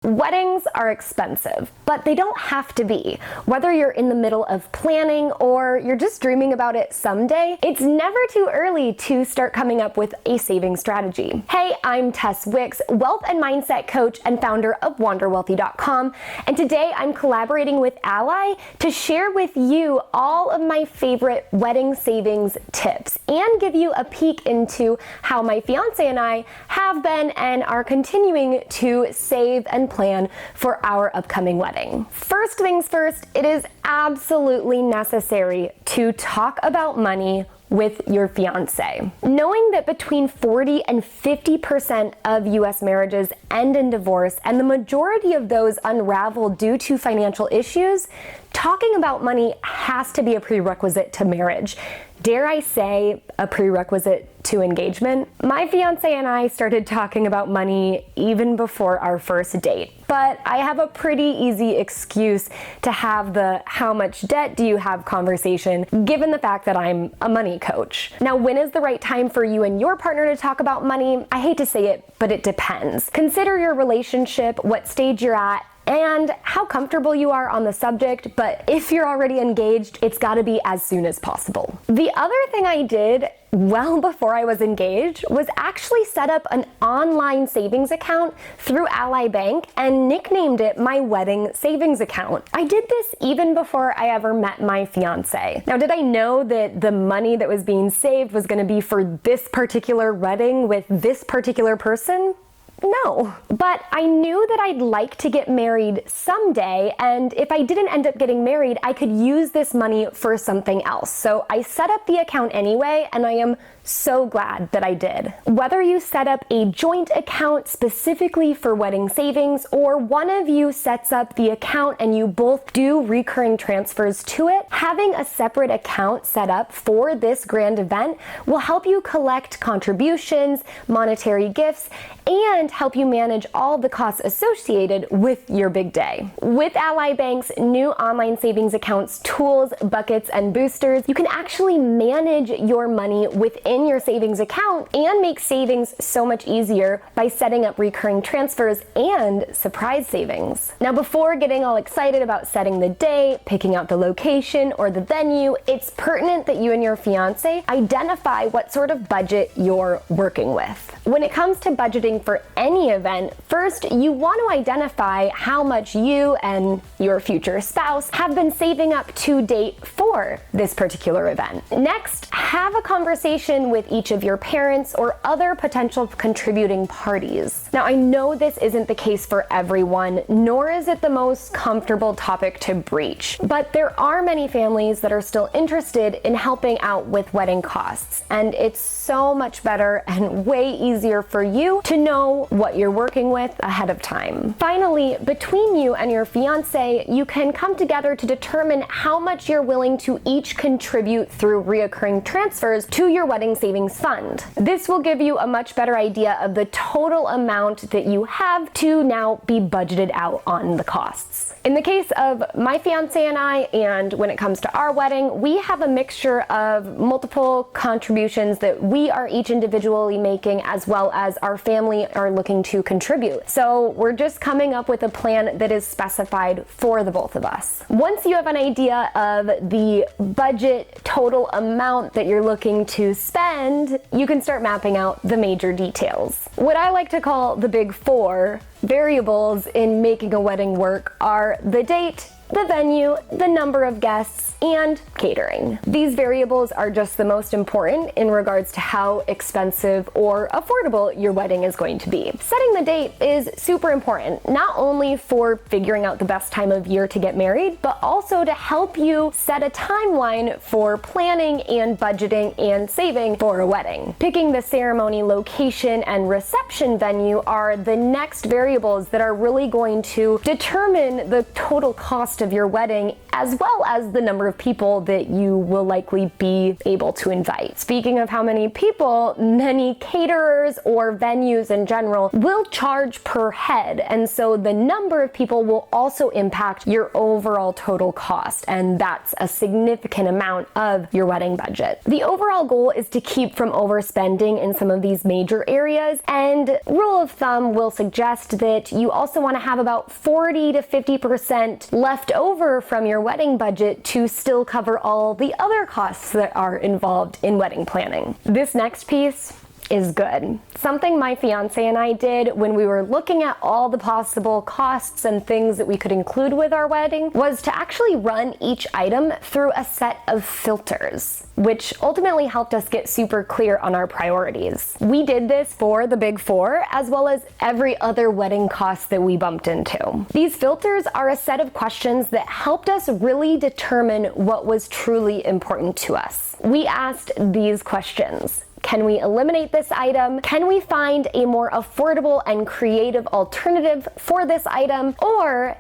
Weddings are expensive, but they don't have to be. Whether you're in the middle of planning or you're just dreaming about it someday, it's never too early to start coming up with a saving strategy. Hey, I'm Tess Wicks, wealth and mindset coach and founder of WanderWealthy.com, and today I'm collaborating with Ally to share with you all of my favorite wedding savings tips and give you a peek into how my fiance and I have been and are continuing to save and plan for our upcoming wedding. First things first, it is absolutely necessary to talk about money with your fiance. Knowing that between 40 and 50% of US marriages end in divorce, and the majority of those unravel due to financial issues, talking about money has to be a prerequisite to marriage. Dare I say, a prerequisite to engagement? My fiance and I started talking about money even before our first date, but I have a pretty easy excuse to have the "how much debt do you have" conversation, given the fact that I'm a money coach. Now, when is the right time for you and your partner to talk about money? I hate to say it, but it depends. Consider your relationship, what stage you're at, and how comfortable you are on the subject, but if you're already engaged, it's gotta be as soon as possible. The other thing I did well before I was engaged was actually set up an online savings account through Ally Bank and nicknamed it my wedding savings account. I did this even before I ever met my fiance. Now, did I know that the money that was being saved was gonna be for this particular wedding with this particular person? No, but I knew that I'd like to get married someday, and if I didn't end up getting married, I could use this money for something else. So I set up the account anyway, and I am so glad that I did. Whether you set up a joint account specifically for wedding savings, or one of you sets up the account and you both do recurring transfers to it, having a separate account set up for this grand event will help you collect contributions, monetary gifts, and help you manage all the costs associated with your big day. With Ally Bank's new online savings accounts, tools, buckets, and boosters, you can actually manage your money within your savings account and make savings so much easier by setting up recurring transfers and surprise savings. Now, before getting all excited about setting the date, picking out the location or the venue, it's pertinent that you and your fiance identify what sort of budget you're working with. When it comes to budgeting for any event, first you want to identify how much you and your future spouse have been saving up to date for this particular event. Next, have a conversation with each of your parents or other potential contributing parties. Now, I know this isn't the case for everyone, nor is it the most comfortable topic to breach, but there are many families that are still interested in helping out with wedding costs, and it's so much better and way easier for you to know what you're working with ahead of time. Finally, between you and your fiance, you can come together to determine how much you're willing to each contribute through reoccurring transfers to your wedding savings fund. This will give you a much better idea of the total amount that you have to now be budgeted out on the costs. In the case of my fiance and I, and when it comes to our wedding, we have a mixture of multiple contributions that we are each individually making, as well as our family are looking to contribute. So we're just coming up with a plan that is specified for the both of us. Once you have an idea of the budget total amount that you're looking to spend, you can start mapping out the major details. What I like to call the big four variables in making a wedding work are the date, the venue, the number of guests, and catering. These variables are just the most important in regards to how expensive or affordable your wedding is going to be. Setting the date is super important, not only for figuring out the best time of year to get married, but also to help you set a timeline for planning and budgeting and saving for a wedding. Picking the ceremony location and reception venue are the next variables that are really going to determine the total cost of your wedding as well as the number of people that you will likely be able to invite. Speaking of how many people, many caterers or venues in general will charge per head, and so the number of people will also impact your overall total cost, and that's a significant amount of your wedding budget. The overall goal is to keep from overspending in some of these major areas, and rule of thumb will suggest that you also want to have about 40 to 50% left over from your wedding budget to still cover all the other costs that are involved in wedding planning. This next piece is good. Something my fiance and I did when we were looking at all the possible costs and things that we could include with our wedding was to actually run each item through a set of filters, which ultimately helped us get super clear on our priorities. We did this for the big four, as well as every other wedding cost that we bumped into. These filters are a set of questions that helped us really determine what was truly important to us. We asked these questions. Can we eliminate this item? Can we find a more affordable and creative alternative for this item? Or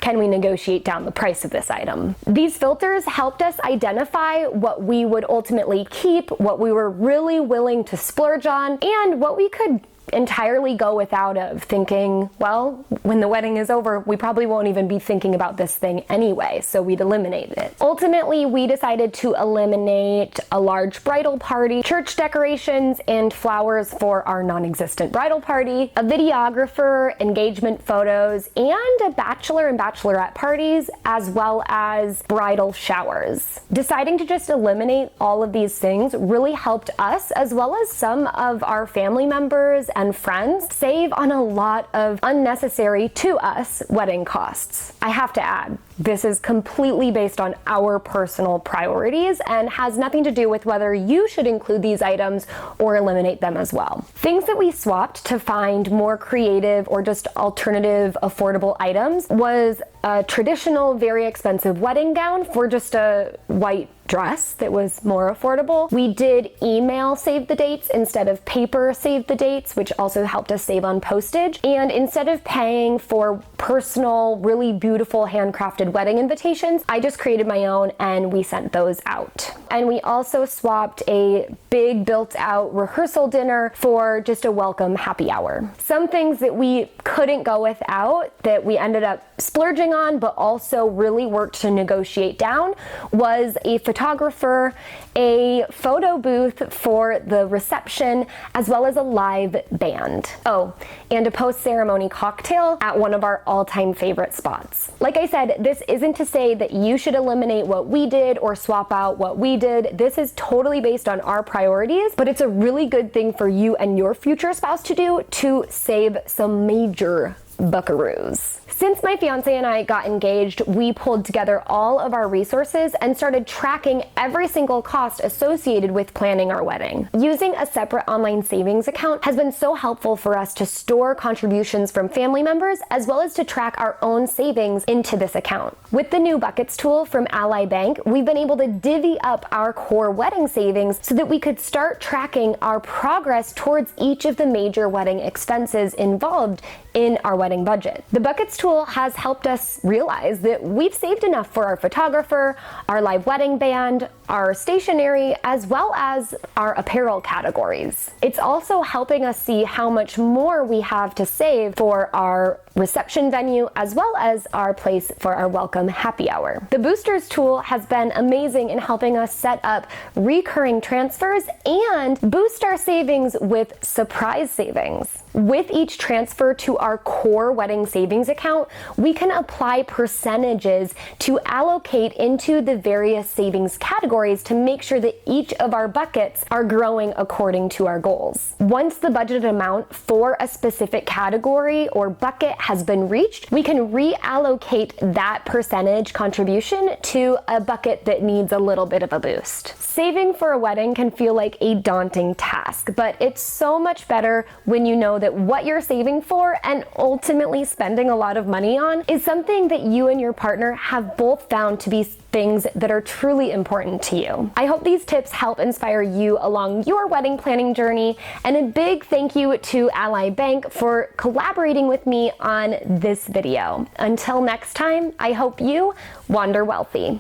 can we negotiate down the price of this item? These filters helped us identify what we would ultimately keep, what we were really willing to splurge on, and what we could entirely go without of, thinking, well, when the wedding is over, we probably won't even be thinking about this thing anyway, so we'd eliminate it. Ultimately, we decided to eliminate a large bridal party, church decorations, and flowers for our non-existent bridal party, a videographer, engagement photos, and a bachelor and bachelorette parties, as well as bridal showers. Deciding to just eliminate all of these things really helped us, as well as some of our family members and friends, save on a lot of unnecessary, to us, wedding costs. I have to add, this is completely based on our personal priorities and has nothing to do with whether you should include these items or eliminate them as well. Things that we swapped to find more creative or just alternative affordable items was a traditional, very expensive wedding gown for just a white dress that was more affordable. We did email save the dates instead of paper save the dates, which also helped us save on postage. And instead of paying for personal, really beautiful handcrafted wedding invitations, I just created my own and we sent those out. And we also swapped a big built out rehearsal dinner for just a welcome happy hour. Some things that we couldn't go without that we ended up splurging on, but also really worked to negotiate down, was a photographer, a photo booth for the reception, as well as a live band. Oh, and a post-ceremony cocktail at one of our all-time favorite spots. Like I said, this isn't to say that you should eliminate what we did or swap out what we did. This is totally based on our priorities, but it's a really good thing for you and your future spouse to do to save some major buckaroos. Since my fiance and I got engaged, we pulled together all of our resources and started tracking every single cost associated with planning our wedding. Using a separate online savings account has been so helpful for us to store contributions from family members, as well as to track our own savings into this account. With the new Buckets tool from Ally Bank, we've been able to divvy up our core wedding savings so that we could start tracking our progress towards each of the major wedding expenses involved in our wedding budget. The Buckets tool has helped us realize that we've saved enough for our photographer, our live wedding band, our stationery, as well as our apparel categories. It's also helping us see how much more we have to save for our reception venue, as well as our place for our welcome happy hour. The Boosters tool has been amazing in helping us set up recurring transfers and boost our savings with surprise savings. With each transfer to our core wedding savings account, we can apply percentages to allocate into the various savings categories to make sure that each of our buckets are growing according to our goals. Once the budgeted amount for a specific category or bucket has been reached, we can reallocate that percentage contribution to a bucket that needs a little bit of a boost. Saving for a wedding can feel like a daunting task, but it's so much better when you know that what you're saving for and ultimately spending a lot of money on is something that you and your partner have both found to be things that are truly important to you. I hope these tips help inspire you along your wedding planning journey, and a big thank you to Ally Bank for collaborating with me on on this video. Until next time, I hope you wander wealthy.